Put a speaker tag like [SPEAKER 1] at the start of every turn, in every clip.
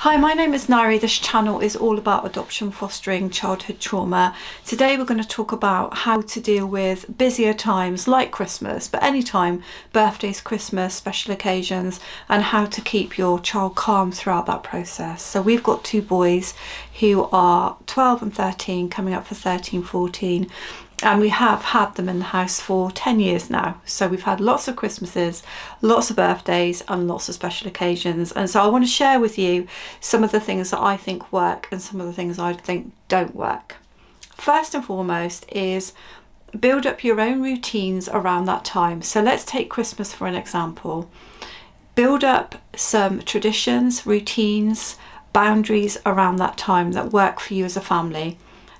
[SPEAKER 1] Hi, my name is Nari. This channel is all about adoption, fostering, childhood trauma. Today we're going to talk about how to deal with busier times like Christmas, but any time, birthdays, Christmas, special occasions, and how to keep your child calm throughout that process. So we've got two boys who are 12 and 13, coming up for 13, 14. And we have had them in the house for 10 years now. So we've had lots of Christmases, lots of birthdays and lots of special occasions. And so I want to share with you some of the things that I think work and some of the things I think don't work. First and foremost is build up your own routines around that time. So let's take Christmas for an example. Build up some traditions, routines, boundaries around that time that work for you as a family.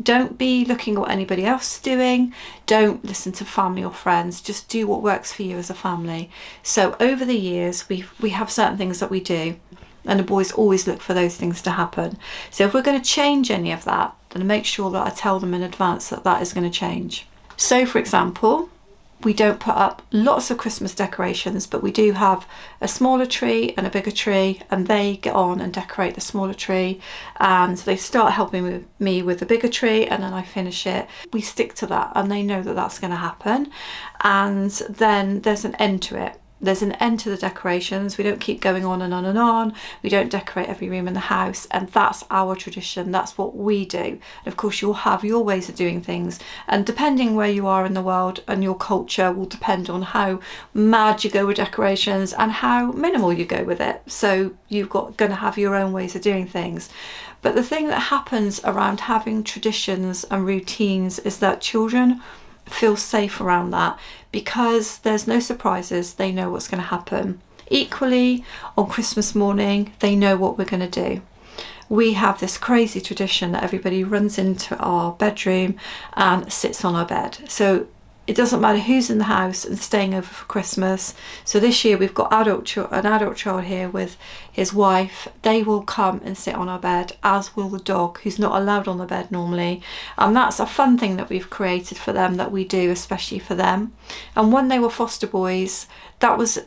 [SPEAKER 1] Don't be looking at what anybody else is doing. Don't listen to family or friends. Just do what works for you as a family. So over the years, we have certain things that we do, and the boys always look for those things to happen. So if we're going to change any of that, then make sure that I tell them in advance that that is going to change. So for example, we don't put up lots of Christmas decorations, but we do have a smaller tree and a bigger tree, and they get on and decorate the smaller tree, and they start helping me with the bigger tree, and then I finish it. We stick to that, and they know that that's going to happen, and then there's an end to it. There's an end to the decorations. We don't keep going on and on and on. We don't decorate every room in the house, and that's our tradition. That's what we do. And of course, you'll have your ways of doing things, and depending where you are in the world and your culture will depend on how mad you go with decorations and how minimal you go with it. So you've got going to have your own ways of doing things. But the thing that happens around having traditions and routines is that children feel safe around that because there's no surprises. They know what's going to happen. Equally, on Christmas morning, they know what we're going to do. We have this crazy tradition that everybody runs into our bedroom and sits on our bed. So it doesn't matter who's in the house and staying over for Christmas. So this year we've got an adult child here with his wife. They will come and sit on our bed, as will the dog, who's not allowed on the bed normally. And that's a fun thing that we've created for them, that we do especially for them. And when they were foster boys, that was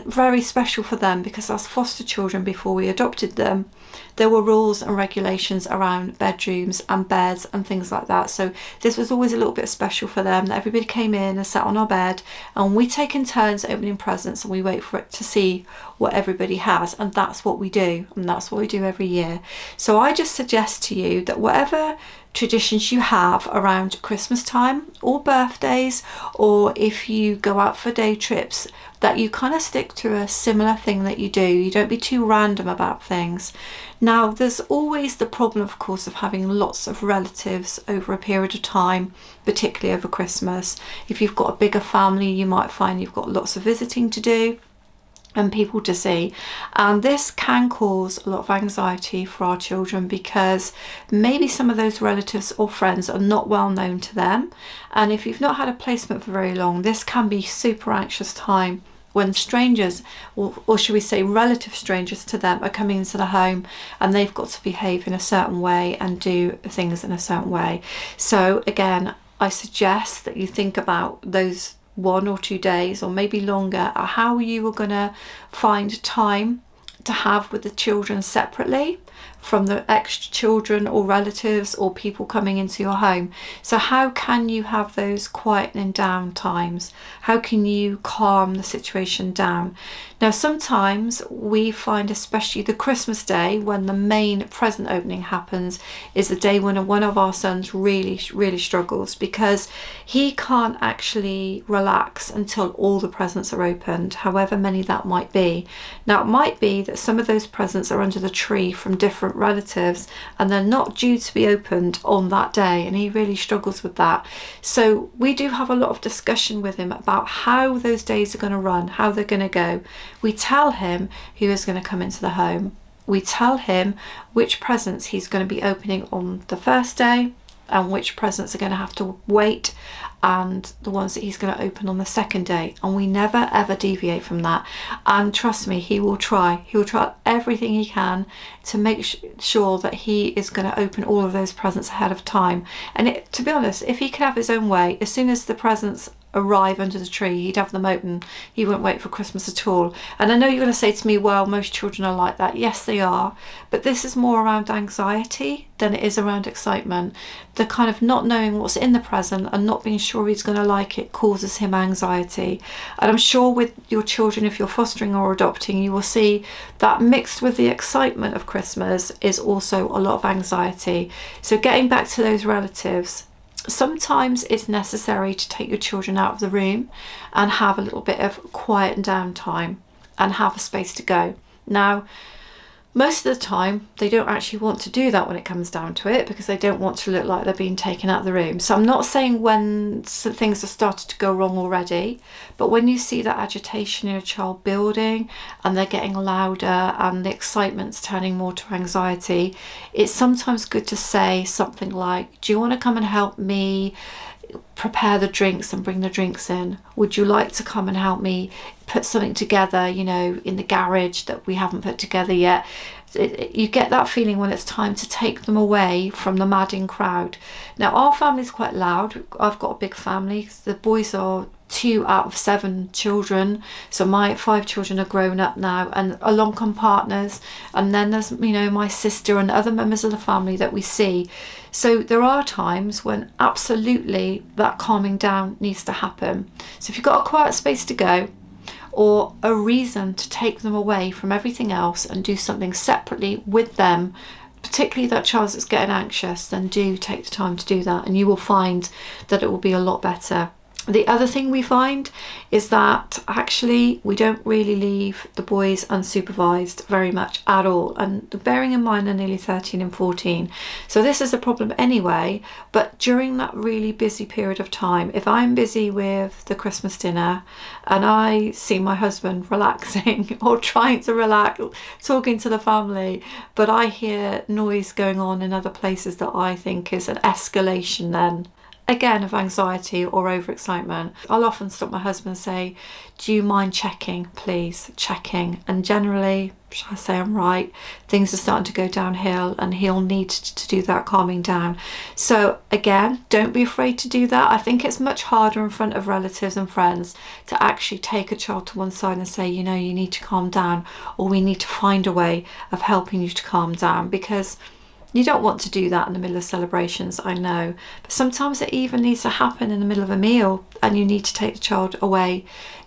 [SPEAKER 1] very special for them, because as foster children, before we adopted them, there were rules and regulations around bedrooms and beds and things like that. So this was always a little bit special for them, that everybody came in and sat on our bed, and we take in turns opening presents, and we wait for it to see what everybody has, and that's what we do, and that's what we do every year. So I just suggest to you that whatever traditions you have around Christmas time or birthdays, or if you go out for day trips, that you kind of stick to a similar thing that you do. You don't be too random about things. Now, there's always the problem, of course, of having lots of relatives over a period of time, particularly over Christmas. If you've got a bigger family, you might find you've got lots of visiting to do and people to see, and this can cause a lot of anxiety for our children, because maybe some of those relatives or friends are not well known to them, and if you've not had a placement for very long, this can be super anxious time when strangers, or should we say relative strangers to them, are coming into the home, and they've got to behave in a certain way and do things in a certain way. So again, I suggest that you think about those 1 or 2 days, or maybe longer, how you are going to find time to have with the children separately from the extra children or relatives or people coming into your home. So how can you have those quietening down times? How can you calm the situation down? Now, sometimes we find, especially the Christmas day, when the main present opening happens, is the day when one of our sons really struggles, because he can't actually relax until all the presents are opened, however many that might be. Now, it might be that some of those presents are under the tree from different relatives, and they're not due to be opened on that day, and he really struggles with that. So we do have a lot of discussion with him about how those days are going to run, how they're going to go. We tell him who is going to come into the home. We tell him which presents he's going to be opening on the first day, and which presents are going to have to wait, and the ones that he's going to open on the second day. And we never ever deviate from that. And trust me, he will try everything he can to make sure that he is going to open all of those presents ahead of time. And to be honest, if he could have his own way, as soon as the presents arrive under the tree, he'd have them open. He wouldn't wait for Christmas at all. And I know you're going to say to me, well, most children are like that. Yes, they are. But this is more around anxiety than it is around excitement. The kind of not knowing what's in the present and not being sure he's going to like it causes him anxiety. And I'm sure with your children, if you're fostering or adopting, you will see that mixed with the excitement of Christmas is also a lot of anxiety. So getting back to those relatives, sometimes it's necessary to take your children out of the room and have a little bit of quiet and down time and have a space to go. Now, most of the time, they don't actually want to do that when it comes down to it, because they don't want to look like they're being taken out of the room. So I'm not saying when some things have started to go wrong already, but when you see that agitation in a child building and they're getting louder and the excitement's turning more to anxiety, it's sometimes good to say something like, do you want to come and help me prepare the drinks and bring the drinks in? Would you like to come and help me put something together, you know, in the garage that we haven't put together yet? You get that feeling when it's time to take them away from the madding crowd. Now, our family's quite loud. I've got a big family. The boys are 2 out of 7 children, so my 5 children are grown up now, and along come partners, and then there's, you know, my sister and other members of the family that we see. So there are times when absolutely that calming down needs to happen. So if you've got a quiet space to go, or a reason to take them away from everything else and do something separately with them, particularly that child that's getting anxious, then do take the time to do that, and you will find that it will be a lot better. The other thing we find is that actually we don't really leave the boys unsupervised very much at all. And bearing in mind they're nearly 13 and 14. So this is a problem anyway, but during that really busy period of time, if I'm busy with the Christmas dinner and I see my husband relaxing or trying to relax, talking to the family, but I hear noise going on in other places that I think is an escalation then, again, of anxiety or overexcitement, I'll often stop my husband and say, do you mind checking, please? Checking. And generally, shall I say I'm right, things are starting to go downhill and he'll need to do that calming down. So again, don't be afraid to do that. I think it's much harder in front of relatives and friends to actually take a child to one side and say, you know, you need to calm down, or we need to find a way of helping you to calm down, because you don't want to do that in the middle of celebrations, I know, but sometimes it even needs to happen in the middle of a meal and you need to take the child away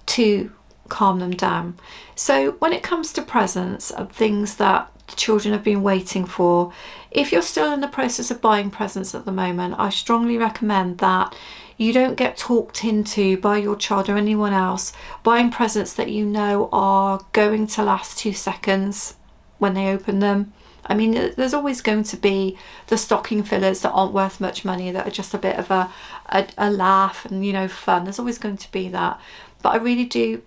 [SPEAKER 1] to calm them down. So when it comes to presents and things that the children have been waiting for, if you're still in the process of buying presents at the moment, I strongly recommend that you don't get talked into by your child or anyone else buying presents that you know are going to last 2 seconds when they open them. I mean, there's always going to be the stocking fillers that aren't worth much money, that are just a bit of a laugh and, you know, fun. There's always going to be that. But I really do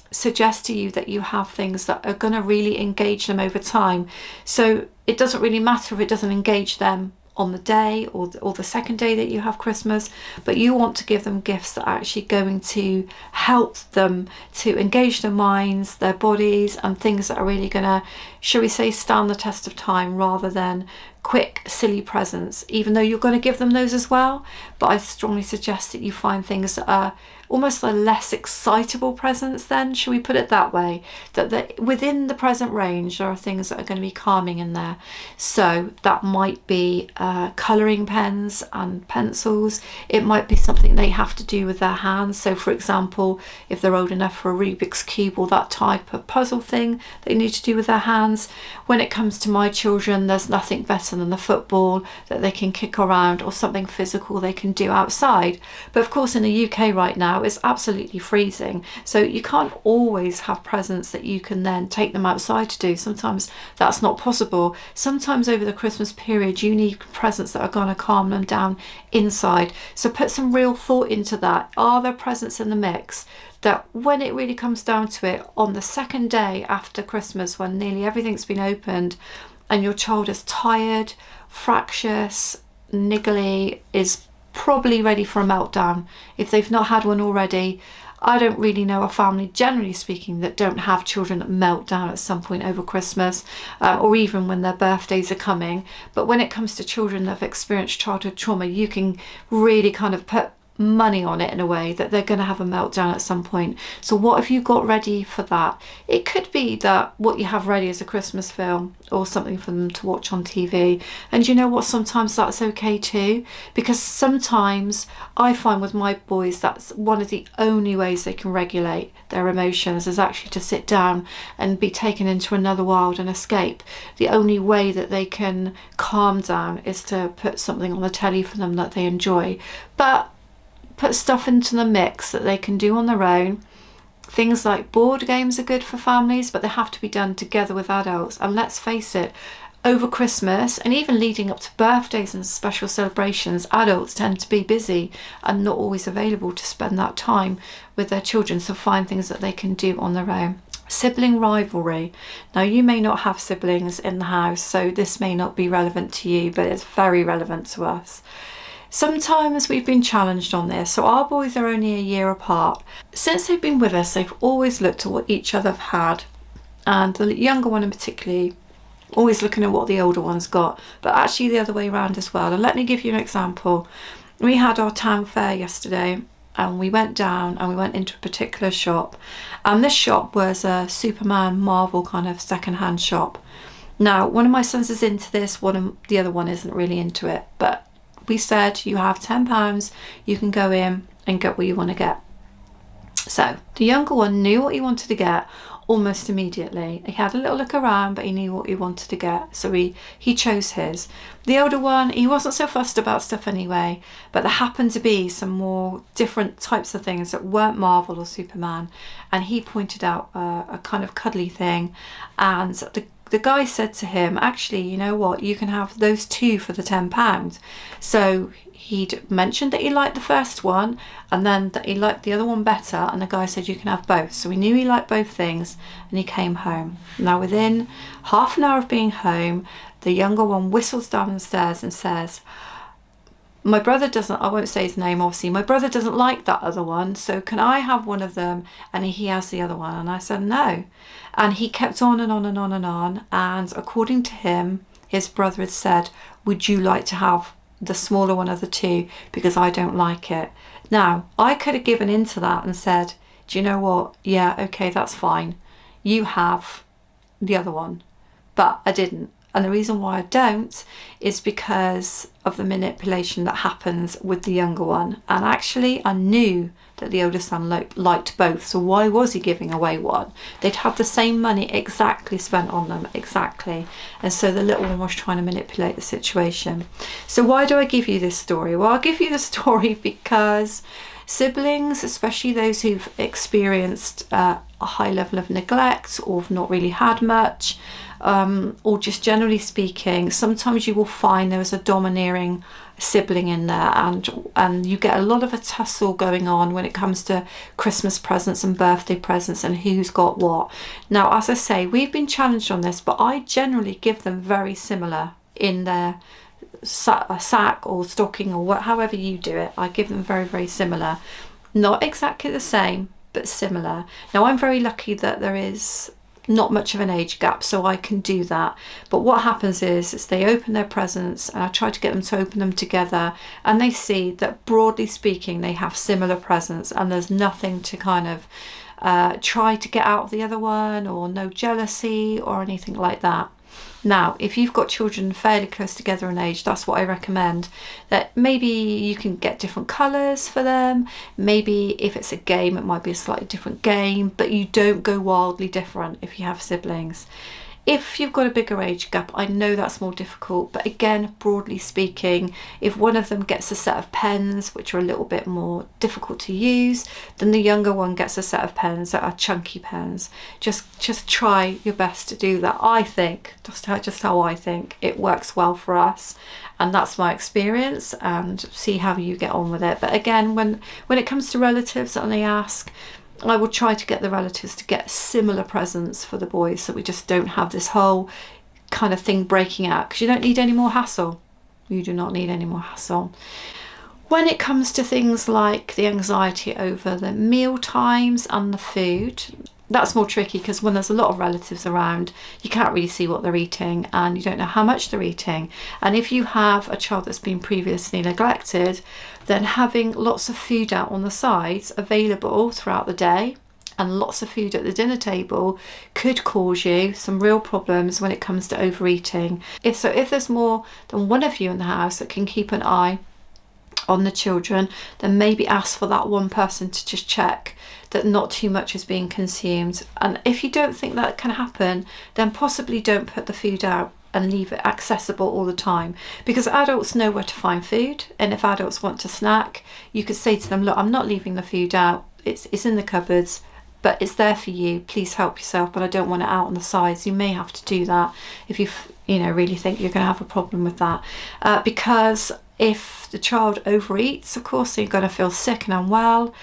[SPEAKER 1] suggest to you that you have things that are going to really engage them over time. So it doesn't really matter if it doesn't engage them on the day or the second day that you have Christmas, but you want to give them gifts that are actually going to help them to engage their minds, their bodies, and things that are really going to, shall we say, stand the test of time, rather than quick silly presents, even though you're going to give them those as well. But I strongly suggest that you find things that are almost like less excitable presents then, shall we put it that way, that within the present range there are things that are going to be calming in there. So that might be colouring pens and pencils. It might be something they have to do with their hands. So for example, if they're old enough for a Rubik's Cube or that type of puzzle thing they need to do with their hands. When it comes to my children, there's nothing better than the football that they can kick around, or something physical they can do outside. But of course in the UK right now it's absolutely freezing, so you can't always have presents that you can then take them outside to do. Sometimes that's not possible. Sometimes over the Christmas period you need presents that are going to calm them down inside. So put some real thought into that. Are there presents in the mix that when it really comes down to it, on the second day after Christmas, when nearly everything's been opened and your child is tired, fractious, niggly, is probably ready for a meltdown, if they've not had one already. I don't really know a family, generally speaking, that don't have children that melt down at some point over Christmas, or even when their birthdays are coming. But when it comes to children that have experienced childhood trauma, you can really kind of put money on it in a way that they're going to have a meltdown at some point. So what have you got ready for that? It could be that what you have ready is a Christmas film or something for them to watch on TV. And you know what, sometimes that's okay too, because sometimes I find with my boys that's one of the only ways they can regulate their emotions is actually to sit down and be taken into another world and escape. The only way that they can calm down is to put something on the telly for them that they enjoy. But put stuff into the mix that they can do on their own. Things like board games are good for families, but they have to be done together with adults. And let's face it, over Christmas and even leading up to birthdays and special celebrations, adults tend to be busy and not always available to spend that time with their children. So find things that they can do on their own. Sibling rivalry. Now, you may not have siblings in the house, so this may not be relevant to you, but it's very relevant to us. Sometimes we've been challenged on this. So our boys are only a year apart. Since they've been with us, they've always looked at what each other have had. And the younger one in particular, always looking at what the older one's got. But actually the other way around as well. And let me give you an example. We had our town fair yesterday. And we went down and we went into a particular shop. And this shop was a Superman Marvel kind of second-hand shop. Now, one of my sons is into this. The other one isn't really into it. But we said, you have £10, you can go in and get what you want to get. So the younger one knew what he wanted to get almost immediately. He had a little look around, but he knew what he wanted to get. So he chose his. The older one, he wasn't so fussed about stuff anyway, but there happened to be some more different types of things that weren't Marvel or Superman. And he pointed out a kind of cuddly thing. And the guy said to him, actually, you know what, you can have those two for the £10. So he'd mentioned that he liked the first one and then that he liked the other one better, and the guy said you can have both. So we knew he liked both things, and he came home. Now within half an hour of being home, the younger one whistles down the stairs and says, my brother doesn't, I won't say his name obviously, my brother doesn't like that other one, so can I have one of them and he has the other one? And I said no. And he kept on and on and on and on, and according to him, his brother had said, would you like to have the smaller one of the two because I don't like it? Now, I could have given into that and said, do you know what, yeah, okay, that's fine, you have the other one. But I didn't. And the reason why I don't is because of the manipulation that happens with the younger one. And actually, I knew that the older son liked both. So why was he giving away one? They'd have the same money exactly spent on them, exactly. And so the little one was trying to manipulate the situation. So why do I give you this story? Well, I'll give you the story because siblings, especially those who've experienced a high level of neglect or have not really had much, or just generally speaking, sometimes you will find there is a domineering sibling in there, and you get a lot of a tussle going on when it comes to Christmas presents and birthday presents and who's got what. Now, as I say, we've been challenged on this, but I generally give them very similar in their sack or stocking or however you do it. I give them very, very similar. Not exactly the same, but similar. Now, I'm very lucky that there is not much of an age gap, so I can do that. But what happens is they open their presents, and I try to get them to open them together, and they see that broadly speaking they have similar presents, and there's nothing to kind of try to get out of the other one, or no jealousy or anything like that. Now, if you've got children fairly close together in age, that's what I recommend. That maybe you can get different colours for them. Maybe if it's a game, it might be a slightly different game, but you don't go wildly different if you have siblings. If you've got a bigger age gap, I know that's more difficult, but again, broadly speaking, if one of them gets a set of pens, which are a little bit more difficult to use, then the younger one gets a set of pens that are chunky pens. Just try your best to do that. I think, just how I think, it works well for us, and that's my experience, and see how you get on with it. But again, when it comes to relatives and they ask, I will try to get the relatives to get similar presents for the boys, so we just don't have this whole kind of thing breaking out, because you don't need any more hassle. You do not need any more hassle. When it comes to things like the anxiety over the meal times and the food, That's more tricky because when there's a lot of relatives around, you can't really see what they're eating and you don't know how much they're eating. And if you have a child that's been previously neglected, then having lots of food out on the sides available throughout the day and lots of food at the dinner table could cause you some real problems when it comes to overeating. If there's more than one of you in the house that can keep an eye on the children, then maybe ask for that one person to just check that not too much is being consumed. And if you don't think that can happen, then possibly don't put the food out and leave it accessible all the time, because adults know where to find food. And if adults want to snack, you could say to them, look, I'm not leaving the food out, it's in the cupboards, but it's there for you, please help yourself, but I don't want it out on the sides. You may have to do that if you really think you're going to have a problem with that, because if the child overeats, of course they're going to feel sick and unwell.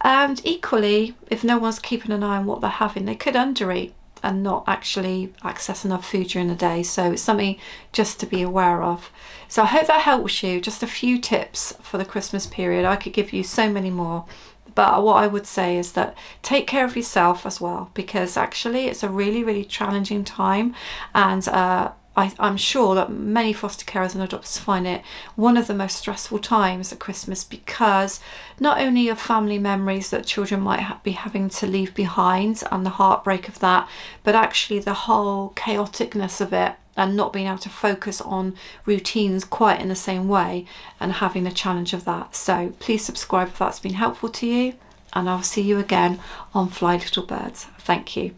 [SPEAKER 1] And equally, if no one's keeping an eye on what they're having, they could undereat and not actually access enough food during the day. So it's something just to be aware of. So I hope that helps you. Just a few tips for the Christmas period. I could give you so many more. But what I would say is that take care of yourself as well, because actually it's a really, really challenging time. And I'm sure that many foster carers and adopters find it one of the most stressful times at Christmas, because not only of family memories that children might be having to leave behind and the heartbreak of that, but actually the whole chaoticness of it and not being able to focus on routines quite in the same way and having the challenge of that. So please subscribe if that's been helpful to you, and I'll see you again on Fly Little Birds. Thank you.